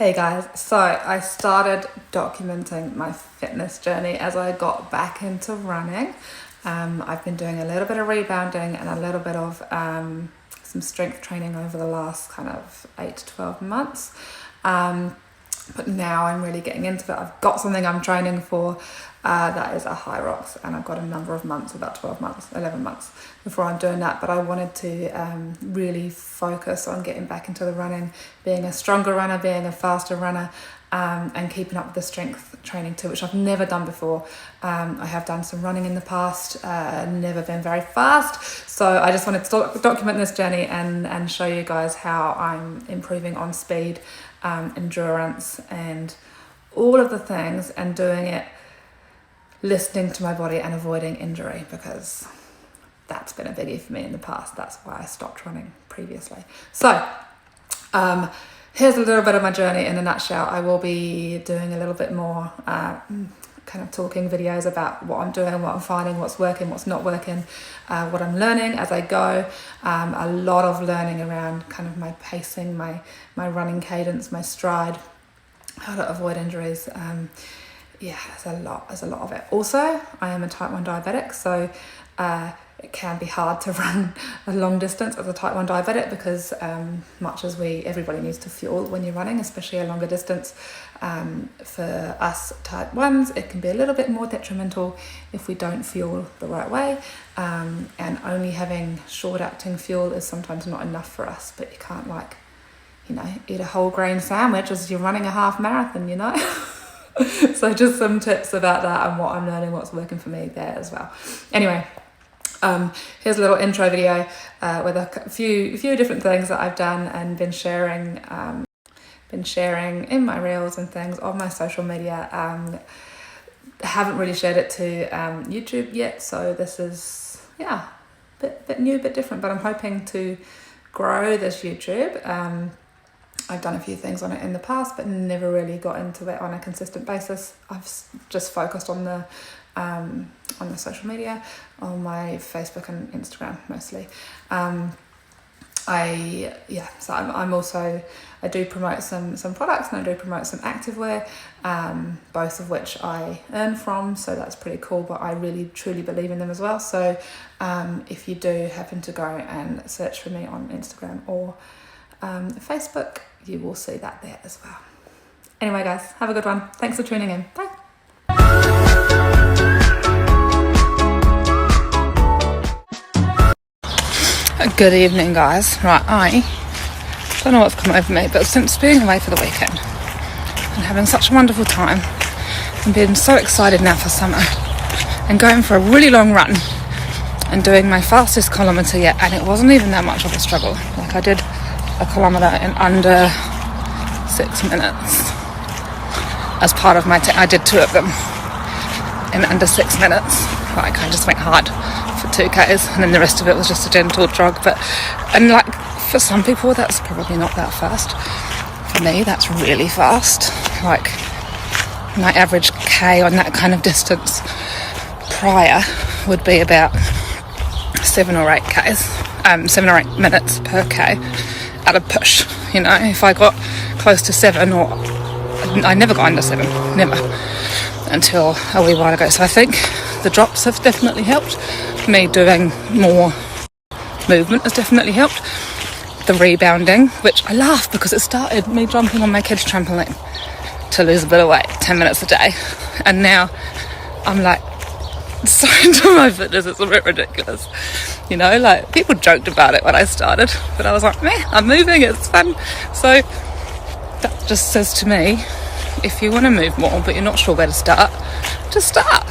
Hey guys, so I started documenting my fitness journey as I got back into running. I've been doing a little bit of rebounding and a little bit of some strength training over the last kind of 8 to 12 months. But now I'm really getting into it. I've got something I'm training for that is a Hyrox, and I've got a number of months, about 12 months, 11 months before I'm doing that. But I wanted to really focus on getting back into the running, being a stronger runner, being a faster runner, and keeping up with the strength training too, which I've never done before. I have done some running in the past, never been very fast. So I just wanted to document this journey and show you guys how I'm improving on speed, endurance, and all of the things, and doing it listening to my body and avoiding injury, because that's been a biggie for me in the past. That's why I stopped running previously. So here's a little bit of my journey in a nutshell. I will be doing a little bit more kind of talking videos about what I'm doing, what I'm finding, what's working, what's not working, what I'm learning as I go. A lot of learning around kind of my pacing, my running cadence, my stride, how to avoid injuries. There's a lot of it. Also, I am a type 1 diabetic, so it can be hard to run a long distance as a type 1 diabetic, because much as everybody needs to fuel when you're running, especially a longer distance, for us type 1s, it can be a little bit more detrimental if we don't fuel the right way, and only having short-acting fuel is sometimes not enough for us. But you can't eat a whole grain sandwich as you're running a half marathon, So just some tips about that and what I'm learning, what's working for me there as well. Anyway, here's a little intro video with a few different things that I've done and been sharing in my reels and things on my social media. Haven't really shared it to YouTube yet, so this is a bit new, a bit different, but I'm hoping to grow this YouTube. I've done a few things on it in the past, but never really got into it on a consistent basis. I've just focused on the social media, on my Facebook and Instagram mostly. I do promote some products, and I do promote some activewear, both of which I earn from, so that's pretty cool, but I really truly believe in them as well. So if you do happen to go and search for me on Instagram or Facebook, you will see that there as well. Anyway guys, have a good one. Thanks for tuning in. Bye. Good evening guys. Right, I don't know what's come over me, but since being away for the weekend and having such a wonderful time and being so excited now for summer and going for a really long run and doing my fastest kilometre yet, and it wasn't even that much of a struggle. Like, I did a kilometre in under 6 minutes as part of my I did 2 of them in under 6 minutes. Like, I just went hard for 2Ks, and then the rest of it was just a gentle jog. And for some people that's probably not that fast. For me, that's really fast. Like, my average K on that kind of distance prior would be about 7 or 8 minutes per K at a push. If I got close to 7, or I never got under 7, never, until a wee while ago. So I think the drops have definitely helped. Me doing more movement has definitely helped. The rebounding, which I laugh because it started me jumping on my kids' trampoline to lose a bit of weight, 10 minutes a day, and now I'm like so into my fitness, it's a bit ridiculous. People joked about it when I started, but I was like, meh, I'm moving, it's fun. So that just says to me, if you want to move more but you're not sure where to start, just start.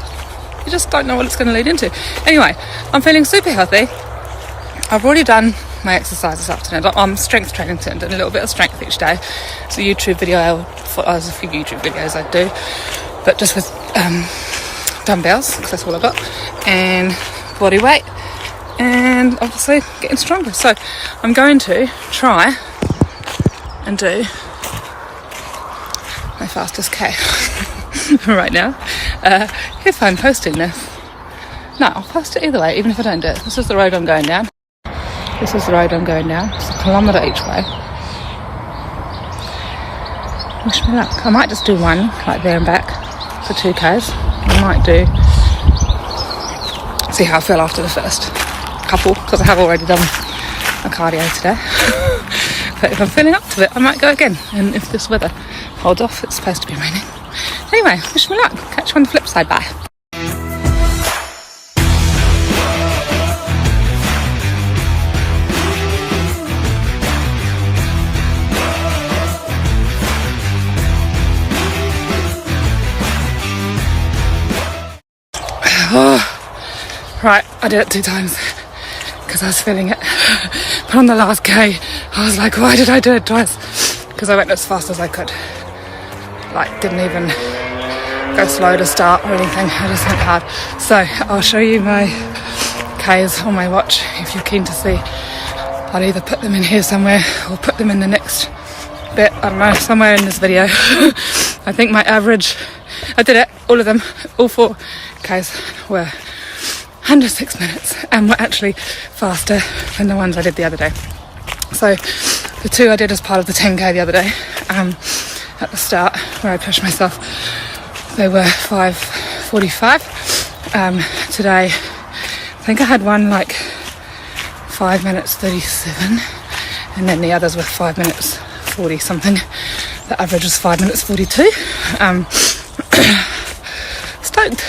You just don't know what it's going to lead into. Anyway, I'm feeling super healthy. I've already done my exercise this afternoon. I'm strength training today, doing a little bit of strength each day. It's a YouTube video, there's a few YouTube videos I do, but just with dumbbells, because that's all I've got, and body weight, and obviously getting stronger. So I'm going to try and do my fastest K right now. If I'm posting this, no, I'll post it either way, even if I don't do it. This is the road I'm going down. It's a kilometre each way. Wish me luck. I might just do one, like there and back, for 2Ks. I might see how I feel after the first couple, because I have already done a cardio today. But if I'm feeling up to it, I might go again. And if this weather holds off, it's supposed to be raining. Anyway, wish me luck. Catch you on the flip side. Bye. Oh, right, I did it 2 times because I was feeling it. But on the last K, I was like, why did I do it twice? Because I went as fast as I could. Like, didn't even go slow to start or anything. I just went hard. So I'll show you my Ks on my watch if you're keen to see. I'll either put them in here somewhere or put them in the next bit. I don't know, somewhere in this video. I think my average, I did it, all of them, all 4 Ks were under 6 minutes and were actually faster than the ones I did the other day. So the 2 I did as part of the 10K the other day, at the start where I pushed myself, they were 5:45. Today I think I had one like 5 minutes 37 and then the others were 5 minutes 40 something. The average was 5 minutes 42. Stoked.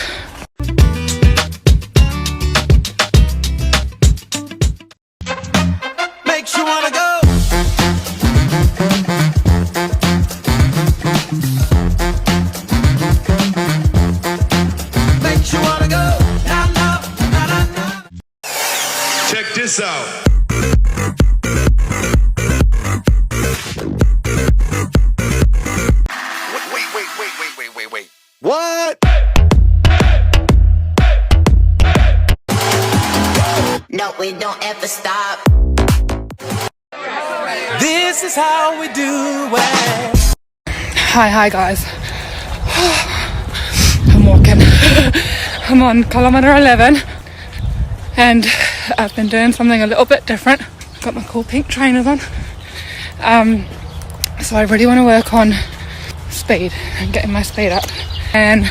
Makes you wanna go. Makes you wanna go. Na, na, na, na, na. Check this out. Wait. What? No, we don't ever stop. This is how we do it. Hi guys. I'm walking. I'm on kilometre 11 and I've been doing something a little bit different. Got my cool pink trainers on. So I really want to work on speed and getting my speed up. And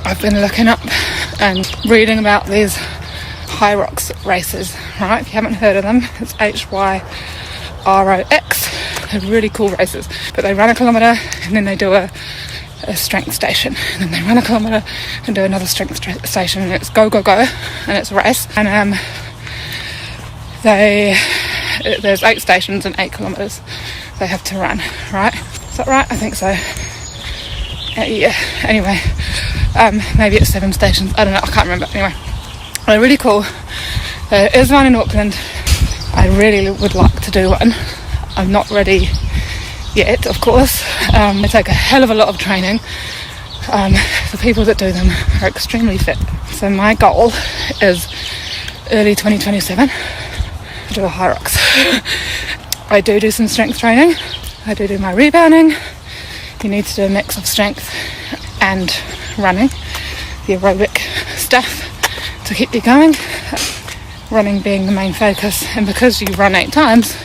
I've been looking up and reading about these Hyrox races, right? If you haven't heard of them, it's Hyrox. They're really cool races, but they run a kilometre and then they do a strength station, and then they run a kilometre and do another strength station, and it's go and it's a race. And there's 8 stations and 8 kilometres they have to run, right? Is that right? I think so. Yeah, anyway, maybe it's 7 stations, I don't know, I can't remember. Anyway, they're really cool. There is one in Auckland. I really would like to do one. I'm not ready yet, of course. They take a hell of a lot of training. The people that do them are extremely fit. So my goal is early 2027 to do a Hyrox. I do some strength training. I do my rebounding. You need to do a mix of strength and running, the aerobic stuff to keep you going. Running being the main focus, and because you run 8 times,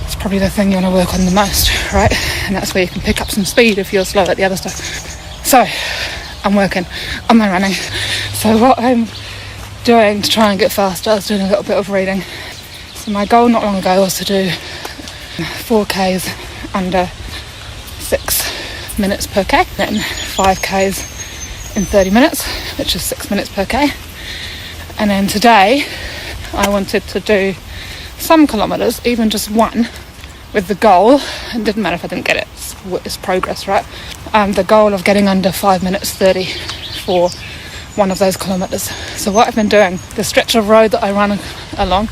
it's probably the thing you want to work on the most, right? And that's where you can pick up some speed if you're slow at the other stuff. So I'm working on my running. So what I'm doing to try and get faster, I was doing a little bit of reading. So my goal not long ago was to do 4Ks under 6 minutes per K, then 5Ks in 30 minutes, which is 6 minutes per K. And then today I wanted to do some kilometres, even just one, with the goal, it didn't matter if I didn't get it, it's progress, right? The goal of getting under 5 minutes 30 for one of those kilometres. So what I've been doing, the stretch of road that I run along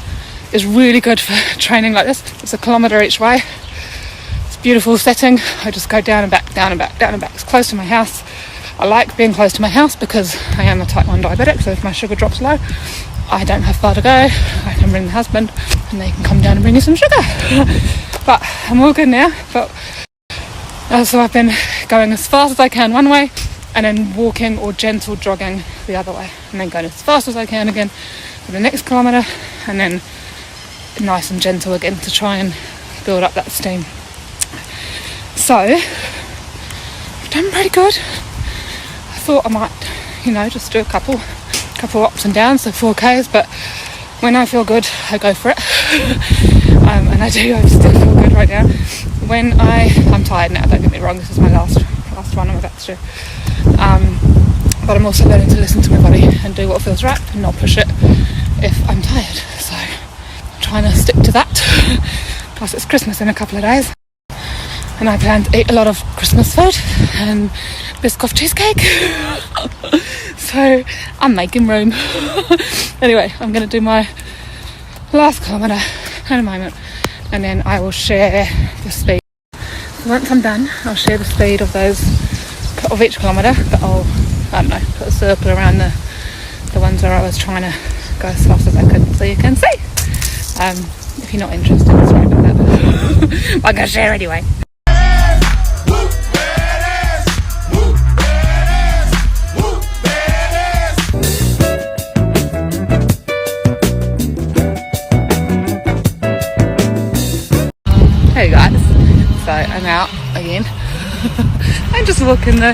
is really good for training like this. It's a kilometre each way. It's a beautiful setting. I just go down and back, down and back, down and back. It's close to my house. I like being close to my house because I am a type 1 diabetic, so if my sugar drops low, I don't have far to go. I can bring the husband and they can come down and bring me some sugar. But I'm all good now. But so I've been going as fast as I can one way and then walking or gentle jogging the other way, and then going as fast as I can again for the next kilometre, and then nice and gentle again to try and build up that steam. So I've done pretty good. I thought I might, you know, just do a couple ups and downs, so 4Ks, but when I feel good, I go for it. And I still feel good right now. When I'm tired now, don't get me wrong, this is my last one I'm about to do. But I'm also learning to listen to my body and do what feels right and not push it if I'm tired. So I'm trying to stick to that. Plus it's Christmas in a couple of days. And I plan to eat a lot of Christmas food and Biscoff cheesecake. So I'm making room. Anyway, I'm going to do my last kilometre in a moment, and then I will share the speed. Once I'm done, I'll share the speed of each kilometre, but I'll, I don't know, put a circle around the ones where I was trying to go as fast as I could, so you can see. If you're not interested, sorry about that, but I'm going to share anyway. Hey guys, so I'm out again. I'm just walking the.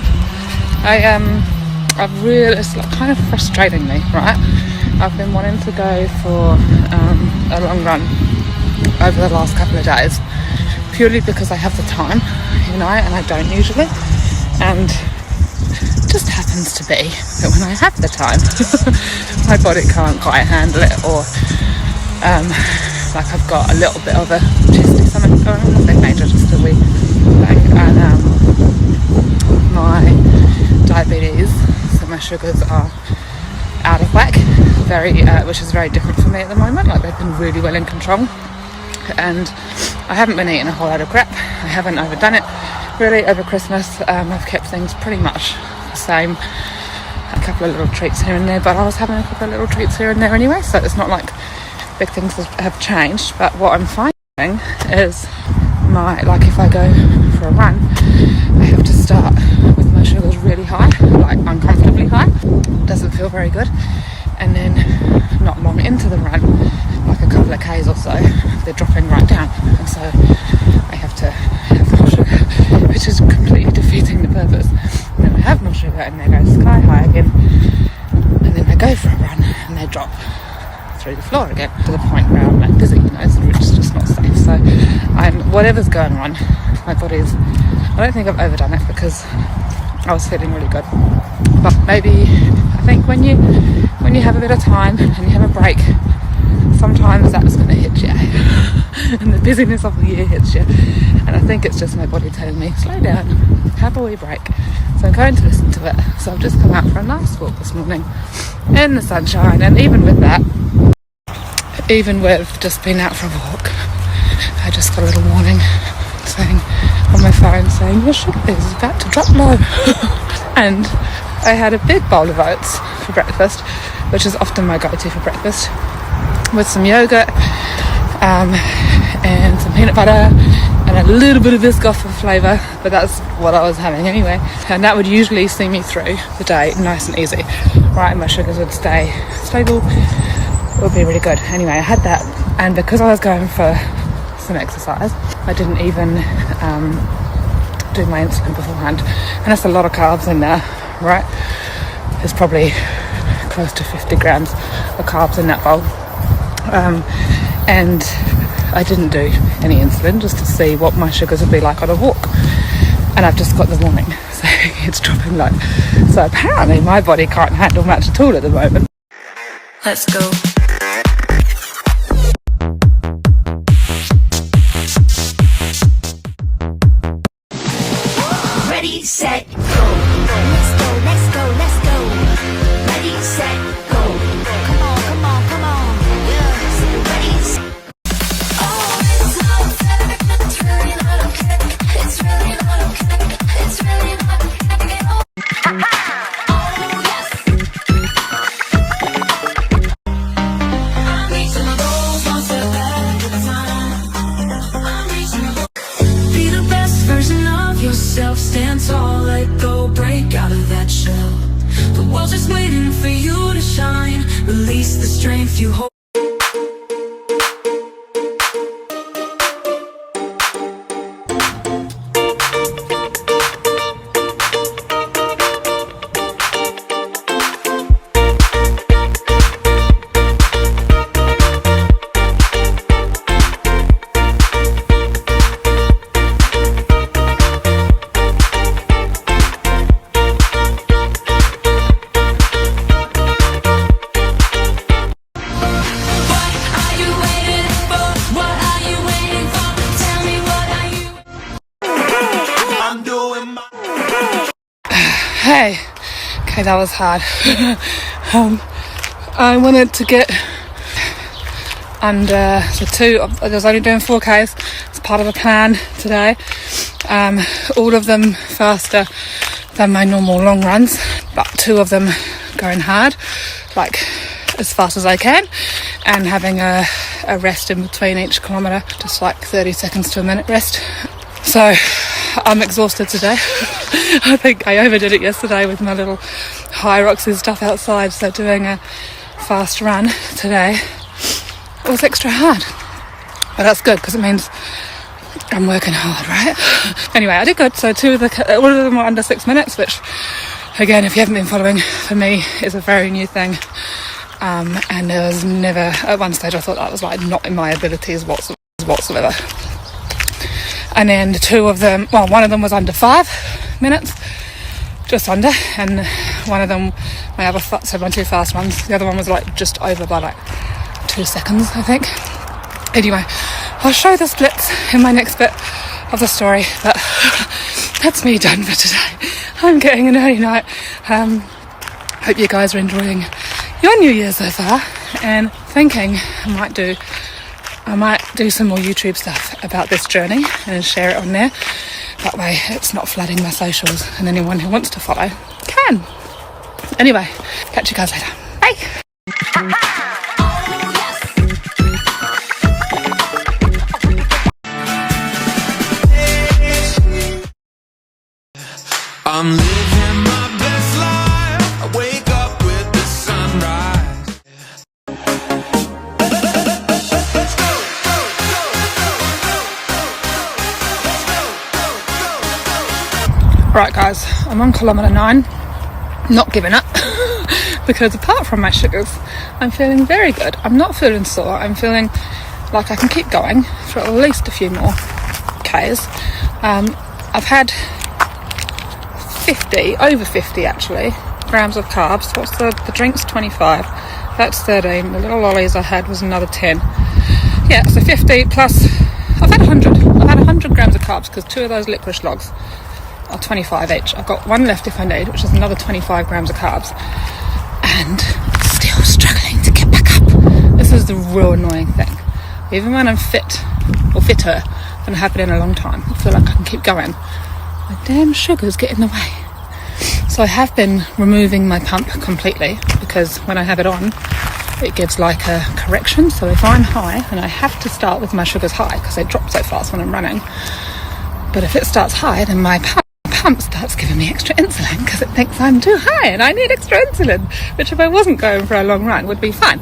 I've really, it's like kind of frustrating me, right? I've been wanting to go for a long run over the last couple of days, purely because I have the time, you know, and I don't usually. And it just happens to be that when I have the time, my body can't quite handle it, or like I've got a little bit of a chesty something going on, nothing major, just a wee thing, and my diabetes, so my sugars are out of whack, which is very different for me at the moment. Like they've been really well in control, and I haven't been eating a whole lot of crap. I haven't overdone it really over Christmas. I've kept things pretty much the same, a couple of little treats here and there, but I was having a couple of little treats here and there anyway, so it's not like big things have changed. But what I'm finding is if I go for a run, I have to start with my sugars really high, like uncomfortably high. Doesn't feel very good. And then not long into the run, like a couple of Ks or so, they're dropping right down, and so I have to have more sugar, which is completely defeating the purpose. And then I have more sugar and they go sky high again, and then I go for a run and they drop through the floor again, to the point where I'm like dizzy, you know, which is just not safe. So whatever's going on, my body's, I don't think I've overdone it because I was feeling really good, but maybe I think when you have a bit of time and you have a break, sometimes that's going to hit you and the busyness of the year hits you, and I think it's just my body telling me slow down, have a wee break. So I'm going to listen to it. So I've just come out for a nice walk this morning in the sunshine, and even with just being out for a walk, I just got a little warning saying on my phone saying your sugar is about to drop low. And I had a big bowl of oats for breakfast, which is often my go-to for breakfast, with some yogurt and some peanut butter and a little bit of Biscoff for flavour, but that's what I was having anyway, and that would usually see me through the day nice and easy, right? And my sugars would stay stable. It would be really good. Anyway, I had that, and because I was going for some exercise, I didn't even do my insulin beforehand, and that's a lot of carbs in there, right? There's probably close to 50 grams of carbs in that bowl, and I didn't do any insulin just to see what my sugars would be like on a walk, and I've just got the warning saying it's dropping low. So apparently my body can't handle much at all at the moment. Let's go. Ready, set, go. Let's go, let's go, let's go. Ready, set, go. Come on, come on, come on. Yeah, ready, set. Oh, it's not fair. It's really not okay. It's really not okay. It's really not okay. Oh, yes. I'm reaching my goals, one step at a time. I'm reaching my goals. Be the best version of yourself. Stand tall, let go, break out of that shell. The world's just waiting for you to shine. Release the strength you hold. Okay, that was hard. I wanted to get under I was only doing 4Ks. It's part of the plan today. All of them faster than my normal long runs, but 2 of them going hard, like as fast as I can, and having a rest in between each kilometre, just like 30 seconds to a minute rest. So I'm exhausted today. I think I overdid it yesterday with my little Hyrox and stuff outside, so doing a fast run today was extra hard. But that's good because it means I'm working hard, right? Anyway, I did good. So all of them were under 6 minutes, which again, if you haven't been following, for me is a very new thing. And there was never, at one stage I thought that was like not in my abilities whatsoever. And then 2 of them, well, one of them was under 5 minutes, just under, and one of them, my 2 fast ones, the other one was like just over by like 2 seconds, I think. Anyway, I'll show the splits in my next bit of the story, but that's me done for today. I'm getting an early night. Hope you guys are enjoying your New Year so far, and thinking I might do some more YouTube stuff about this journey and share it on there. That way it's not flooding my socials, and anyone who wants to follow can. Anyway, catch you guys later. Bye! I'm living my best life. I wake up with the sunrise. Let's go, go, go, go, go, go, go, go, go. Right guys, I'm on kilometre 9, not giving up, because apart from my sugars, I'm feeling very good. I'm not feeling sore, I'm feeling like I can keep going for at least a few more Ks. I've had over 50 actually, grams of carbs. What's the drink's 25, that's 13, the little lollies I had was another 10. Yeah, so 50 plus, I've had 100 grams of carbs, because 2 of those licorice logs are 25 each. I've got 1 left if I need, which is another 25 grams of carbs, and still struggling to get back up. This is the real annoying thing. Even when I'm fit, or fitter than I have been in a long time, I feel like I can keep going. My damn sugars get in the way. So I have been removing my pump completely, because when I have it on, it gives like a correction. So if I'm high, and I have to start with my sugars high because they drop so fast when I'm running, but if it starts high, then my pump starts giving me extra insulin because it thinks I'm too high and I need extra insulin, which if I wasn't going for a long run would be fine,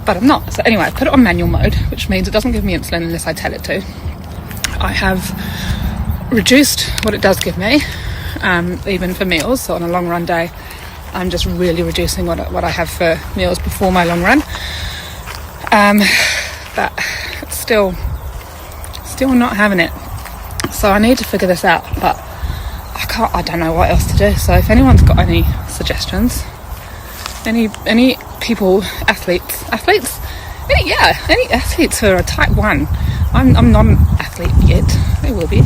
but I'm not. So anyway, I put it on manual mode, which means it doesn't give me insulin unless I tell it to. I have reduced what it does give me, even for meals. So on a long run day, I'm just really reducing what I have for meals before my long run. But it's still not having it. So I need to figure this out, but I don't know what else to do. So if anyone's got any suggestions, any people, athletes, any athletes who are type 1, I'm not an athlete yet, I will be.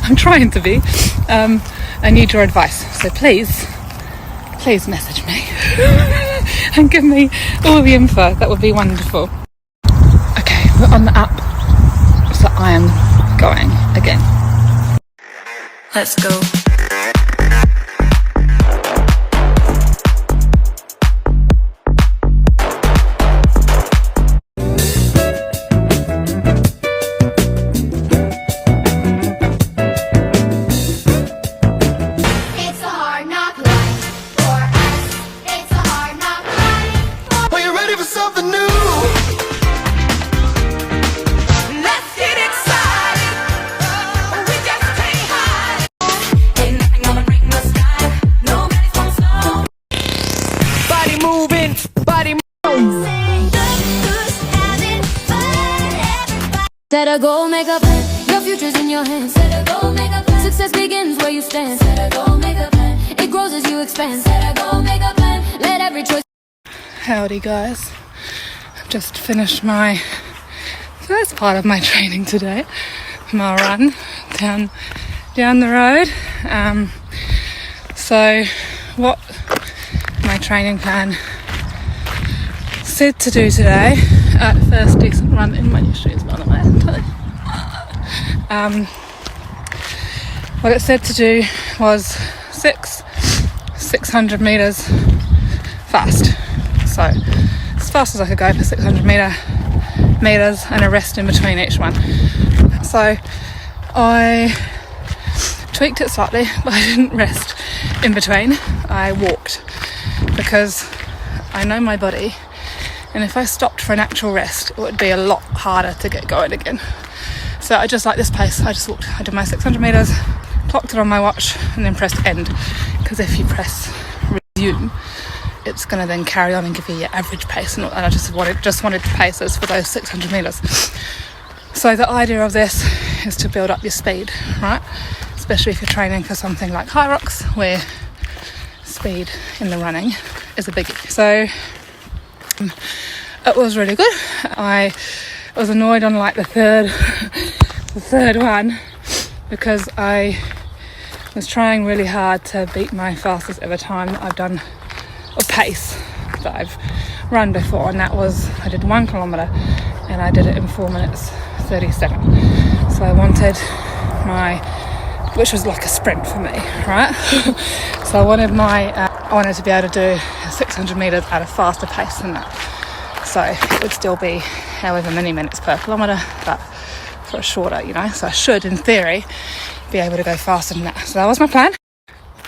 I'm trying to be. I need your advice, so please message me and give me all the info. That would be wonderful. Okay, we're on the up, so I am going again. Let's go. Set a goal, make a plan. Your future's in your hands. Set a goal, make a plan. Success begins where you stand. Set a goal, make a plan. It grows as you expand. Set a goal, make a plan. Let every choice. Howdy guys. I've just finished my first part of my training today. My run down the road. So what my training plan said to do today. First decent run in my new shoes, by the way. What it said to do was 600 meters fast. So as fast as I could go for 600 meters and a rest in between each one. So I tweaked it slightly, but I didn't rest in between. I walked because I know my body, and if I stopped for an actual rest, it would be a lot harder to get going again. So I just like this pace. I just walked. I did my 600 meters, clocked it on my watch, and then pressed end, because if you press resume, it's going to then carry on and give you your average pace, and I just wanted paces for those 600 meters. So the idea of this is to build up your speed, right? Especially if you're training for something like Hyrox, where speed in the running is a biggie. So it was really good. I was annoyed on like the third one, because I was trying really hard to beat my fastest ever time that I've done, or pace that I've run before, and that was, I did 1 kilometre and I did it in 4 minutes 37. So I wanted which was like a sprint for me, right? So I wanted to be able to do 600 metres at a faster pace than that. So it would still be however many minutes per kilometre, but for a shorter, so I should, in theory, be able to go faster than that. So that was my plan.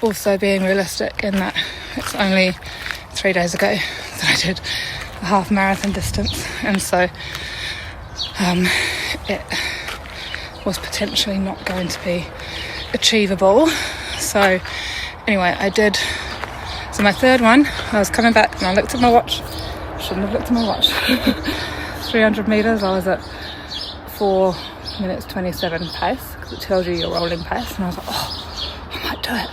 Also being realistic in that it's only 3 days ago that I did a half marathon distance, and so it was potentially not going to be achievable. So anyway, so my third one, I was coming back and I looked at my watch. Shouldn't have looked at my watch. 300 metres, I was at 4 minutes 27 pace, because it tells you your rolling pace, and I was like, I might do it.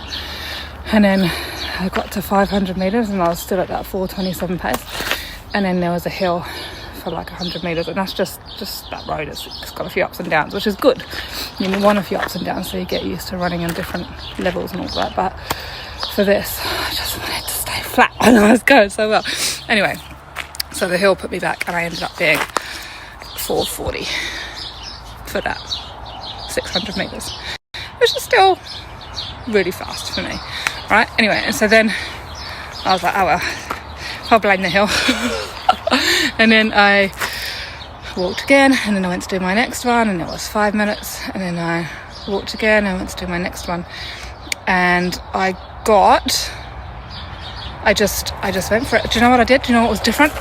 And then I got to 500 metres and I was still at that 4:27 pace, and then there was a hill for like 100 metres, and that's just that road. It's got a few ups and downs, which is good. You want a few ups and downs so you get used to running in different levels and all that. But for this, I just wanted to stay flat, and I was going so well. Anyway, so the hill put me back, and I ended up being 4:40 for that 600 metres, which is still really fast for me, right? Anyway, and so then I was like, oh well, I'll blame the hill. And then I walked again, and then I went to do my next one, and it was 5 minutes, and then I walked again and went to do my next one, and I just went for it. Do you know what I did? Do you know what was different?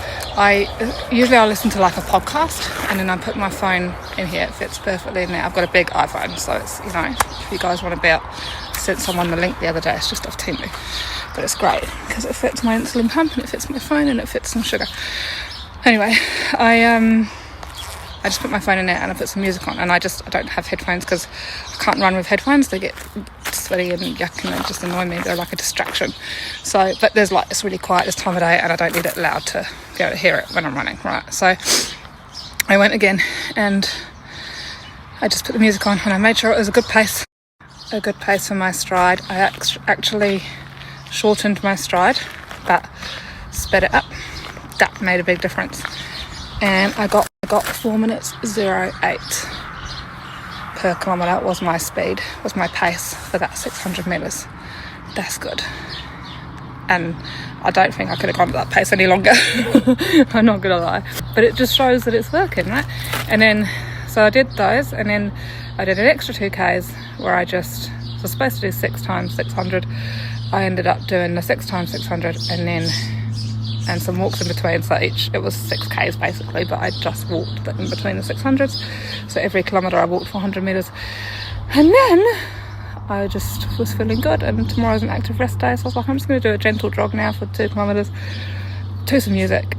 Usually I listen to like a podcast, and then I put my phone in here. It fits perfectly in there. I've got a big iPhone, so it's, if you guys want to be out, I sent someone the link the other day. It's just off Timu, but it's great because it fits my insulin pump, and it fits my phone, and it fits some sugar. Anyway, I just put my phone in there and I put some music on, and I don't have headphones because I can't run with headphones. They get sweaty and yuck, and they just annoy me. They're like a distraction. So, but it's really quiet this time of day, and I don't need it loud to be able to hear it when I'm running, right? So I went again, and I just put the music on, and I made sure it was a good pace for my stride. I actually shortened my stride, but sped it up. That made a big difference, and I got 4 minutes 08 per kilometre was my speed, was my pace for that 600 metres. That's good, and I don't think I could have gone at that pace any longer. I'm not gonna lie, but it just shows that it's working, right? And then so I did those, and then I did an extra 2Ks where I was supposed to do 6 times 600. I ended up doing the 6 times 600 and some walks in between, so it was 6Ks basically, but I just walked in between the 600s. So every kilometre I walked 400 metres, and then I just was feeling good, and tomorrow's an active rest day, so I was like, I'm just going to do a gentle jog now for 2 kilometres to some music,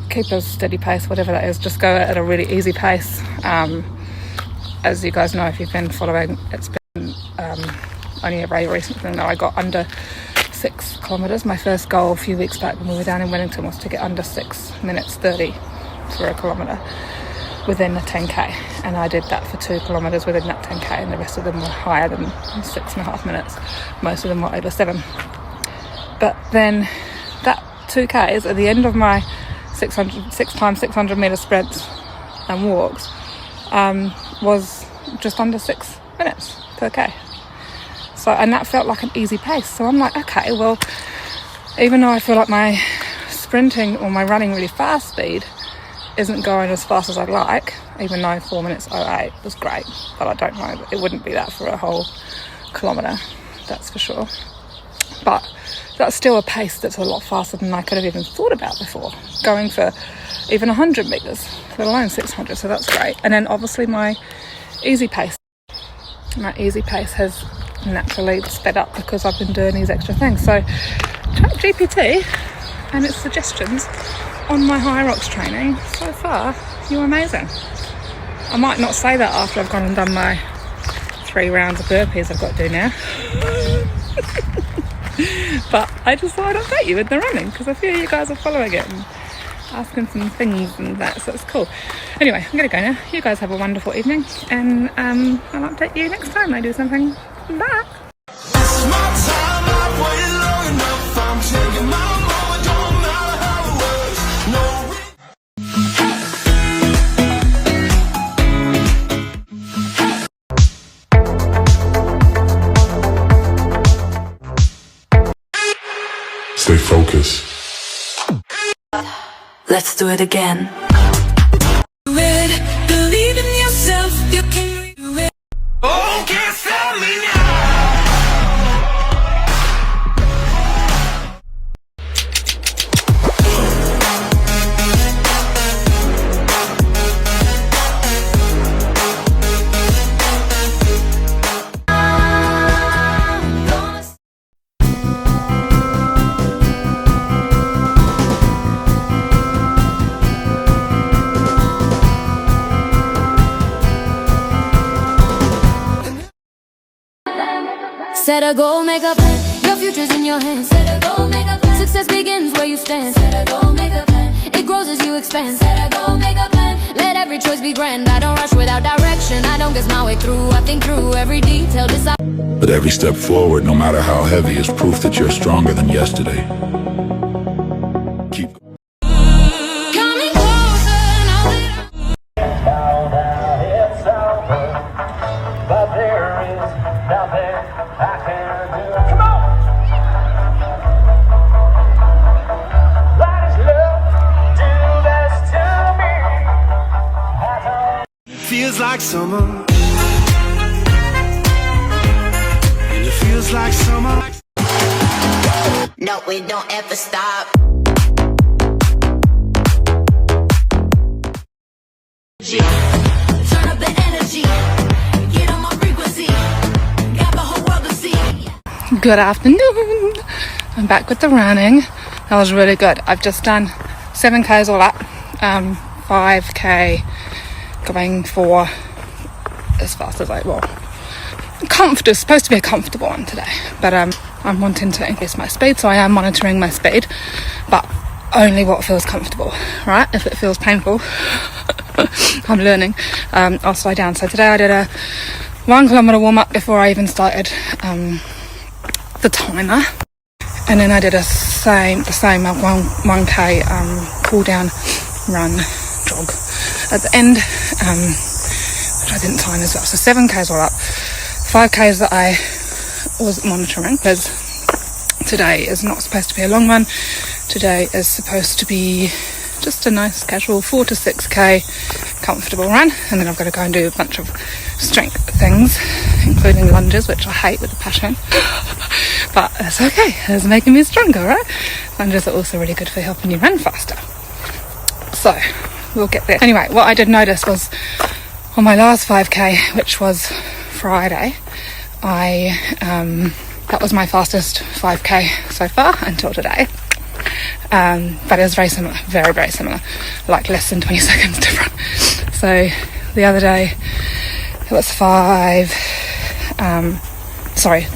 keep a steady pace, whatever that is, just go at a really easy pace. As you guys know, if you've been following, it's been only a very recent thing that I got under 6 kilometres. My first goal a few weeks back when we were down in Wellington was to get under 6 minutes 30 for a kilometre within the 10k, and I did that for 2 kilometres within that 10k, and the rest of them were higher than 6.5 minutes. Most of them were over 7. But then that 2Ks at the end of my 6 times 600 meter sprints and walks was just under 6 minutes per K. So, and that felt like an easy pace. So I'm like, okay, well, even though I feel like my sprinting or my running really fast speed isn't going as fast as I'd like, even though 4 minutes 08 was great, but I don't know, it wouldn't be that for a whole kilometre, that's for sure. But that's still a pace that's a lot faster than I could have even thought about before, going for even 100 metres, let alone 600, so that's great. And then obviously my easy pace has naturally sped up because I've been doing these extra things. So ChatGPT and its suggestions on my Hyrox training so far, you're amazing. I might not say that after I've gone and done my 3 rounds of burpees I've got to do now. But I just thought I'd update you with the running because I feel you guys are following it and asking some things and that, so it's cool. Anyway, I'm gonna go now. You guys have a wonderful evening, and I'll update you next time I do something. Bye. It's my time, I've waited long enough. I'm taking my moment, don't matter how it works. No. Stay focused. Let's do it again. Believe in yourself, you can do it. Oh, can't stop me now. Set a goal, make a plan. Your future's in your hands. Set a goal, make a plan. Success begins where you stand. Set a goal, make a plan. It grows as you expand. Set a goal, make a plan. Let every choice be grand. I don't rush without direction. I don't guess my way through. I think through every detail. Decide. But every step forward, no matter how heavy, is proof that you're stronger than yesterday. Keep Coming closer now that But there is nothing I can do. Come on! What is love? Do this to me. Feels like summer. And it feels like summer. No, we don't ever stop. turn up the energy. Get on my frequency. Got the whole world to see. Good afternoon. I'm back with the running. That was really good. I've just done 7Ks all up, 5K going for as fast as I will. It's supposed to be a comfortable one today, but I'm wanting to increase my speed, so I am monitoring my speed, but only what feels comfortable, right? If it feels painful, I'm learning, I'll slow down. So today I did a 1 kilometre warm up before I even started the timer, and then I did the same 1K cool down run jog at the end, which I didn't time as well. So 7Ks all up, 5Ks that I was monitoring because today is not supposed to be a long run. Today is supposed to be just a nice casual 4 to 6K comfortable run, and then I've got to go and do a bunch of strength things, including lunges, which I hate with a passion. But that's okay, it's making me stronger, right? Lunges are also really good for helping you run faster. So we'll get there. Anyway, what I did notice was on my last 5K, which was Friday, that was my fastest 5K so far until today. But it was very similar, very, very similar, like less than 20 seconds different. So the other day it was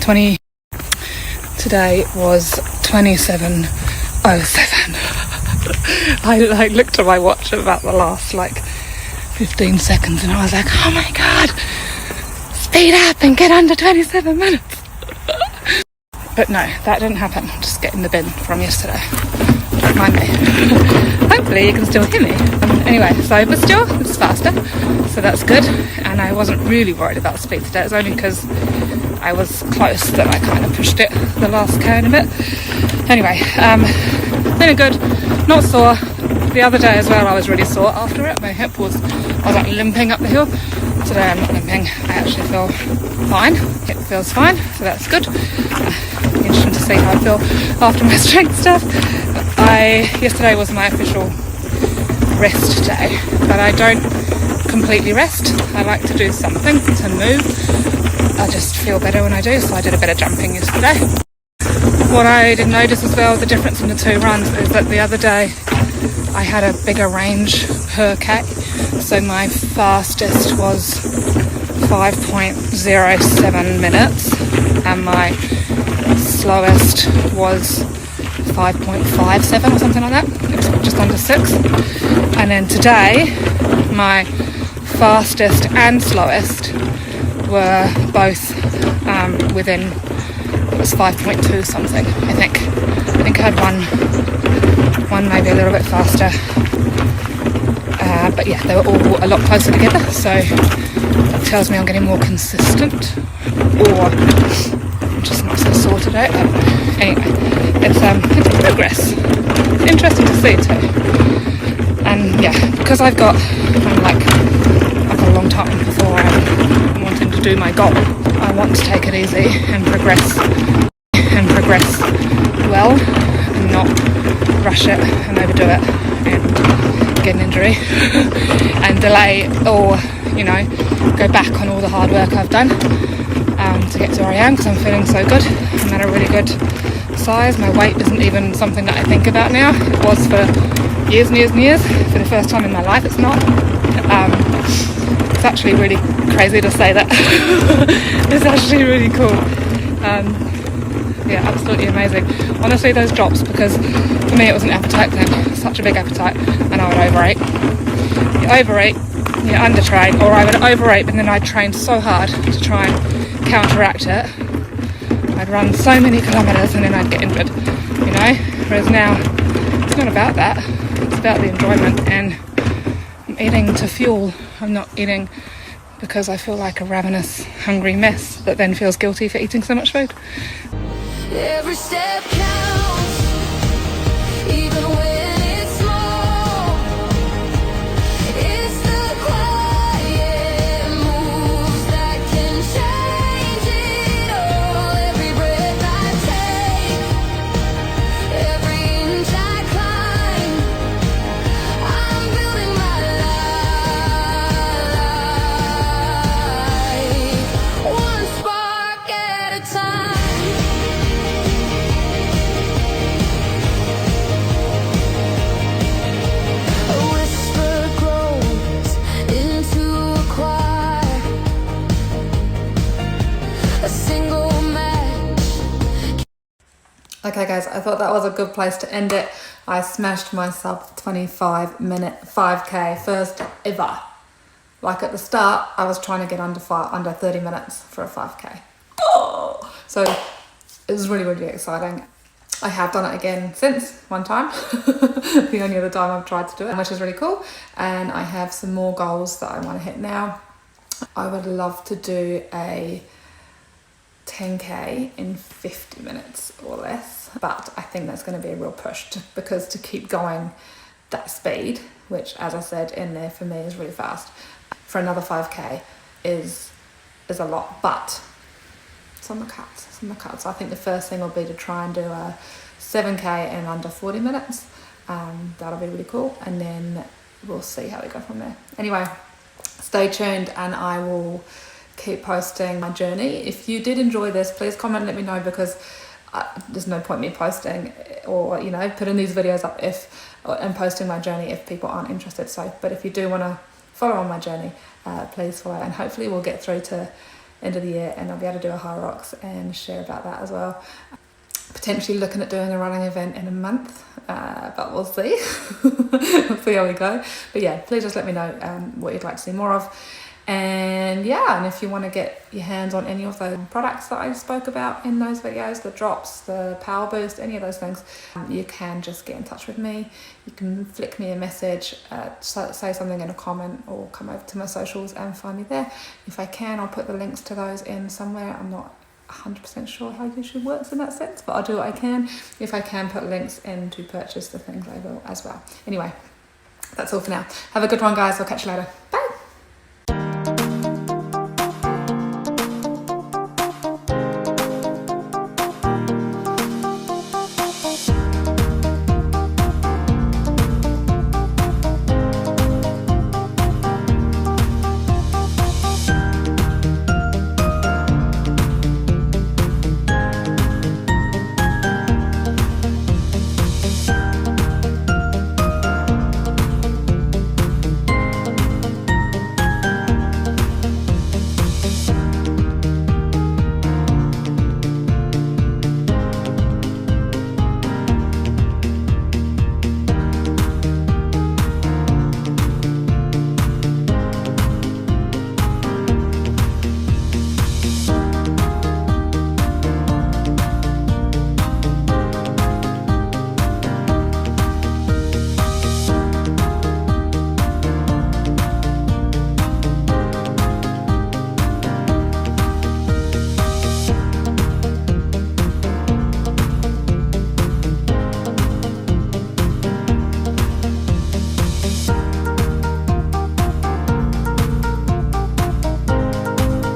20, today was 27:07. I looked at my watch at about the last 15 seconds and I was like, oh my god, speed up and get under 27 minutes. But no, that didn't happen. Just getting the bin from yesterday. Don't mind me. Hopefully you can still hear me. Anyway, but still, it's faster, so that's good. And I wasn't really worried about speed today. It's only because I was close that I kind of pushed it the last cone a bit. Anyway, been a good, not sore. The other day as well, I was really sore after it. My hip was, I was like limping up the hill. Today I'm not limping. I actually feel fine. It feels fine, so that's good. Interesting to see how I feel after my strength stuff. Yesterday was my official rest day, but I don't completely rest. I like to do something to move. I just feel better when I do, so I did a bit of jumping yesterday. What I did notice as well, the difference in the two runs, is that the other day I had a bigger range per K. So my fastest was 5.07 minutes and my slowest was 5.57 or something like that. It was just under 6. And then today my fastest and slowest were both within, it was 5.2 something, I think. I think I had one maybe a little bit faster. But yeah, they were all a lot closer together, so that tells me I'm getting more consistent, or I'm just not so sore today. Anyway, it's progress. It's interesting to see too. And yeah, because I've got like a long time before I'm wanting to do my goal, I want to take it easy and progress well, and not rush it and overdo it and get an injury and delay, or go back on all the hard work I've done to get to where I am, because I'm feeling so good. I'm at a really good size. My weight isn't even something that I think about now. It was for years and years and years. For the first time in my life it's not. It's actually really crazy to say that. It's actually really cool. Yeah, absolutely amazing. Honestly, those drops, because for me it was an appetite thing, such a big appetite, and I would overeat. You overeat, you undertrain, or I would overeat and then I'd train so hard to try and counteract it. I'd run so many kilometres and then I'd get injured, whereas now it's not about that, it's about the enjoyment, and I'm eating to fuel. I'm not eating because I feel like a ravenous, hungry mess that then feels guilty for eating so much food. Every step counts, even when it's small. It's the quiet moves that can change it all. Every breath I take, every inch I climb, I'm building my life, one spark at a time. Okay guys, I thought that was a good place to end it. I smashed my sub 25 minute 5k, first ever. Like at the start, I was trying to get under 30 minutes for a 5k. Oh! So it was really, really exciting. I have done it again since, one time. The only other time I've tried to do it, which is really cool. And I have some more goals that I want to hit now. I would love to do a 10k in 50 minutes or less, but I think that's going to be a real push because to keep going that speed, which as I said in there for me is really fast, for another 5k is a lot, but it's on the cards. So I think the first thing will be to try and do a 7k in under 40 minutes. That'll be really cool, and then we'll see how we go from there. Anyway, stay tuned and I will keep posting my journey. If you did enjoy this, please comment and let me know, because there's no point me posting or putting these videos up and posting my journey if people aren't interested. So but if you do want to follow on my journey, please follow, and hopefully we'll get through to end of the year and I'll be able to do a Hyrox and share about that as well. Potentially looking at doing a running event in a month, but we'll see. We'll see how we go. But yeah, please just let me know what you'd like to see more of. And yeah, and if you want to get your hands on any of those products that I spoke about in those videos, the drops, the power boost, any of those things, you can just get in touch with me. You can flick me a message, say something in a comment, or come over to my socials and find me there. If I can, I'll put the links to those in somewhere. I'm not 100% sure how YouTube works in that sense, but I'll do what I can. If I can put links in to purchase the things, I will as well. Anyway, that's all for now. Have a good one, guys. I'll catch you later. Bye.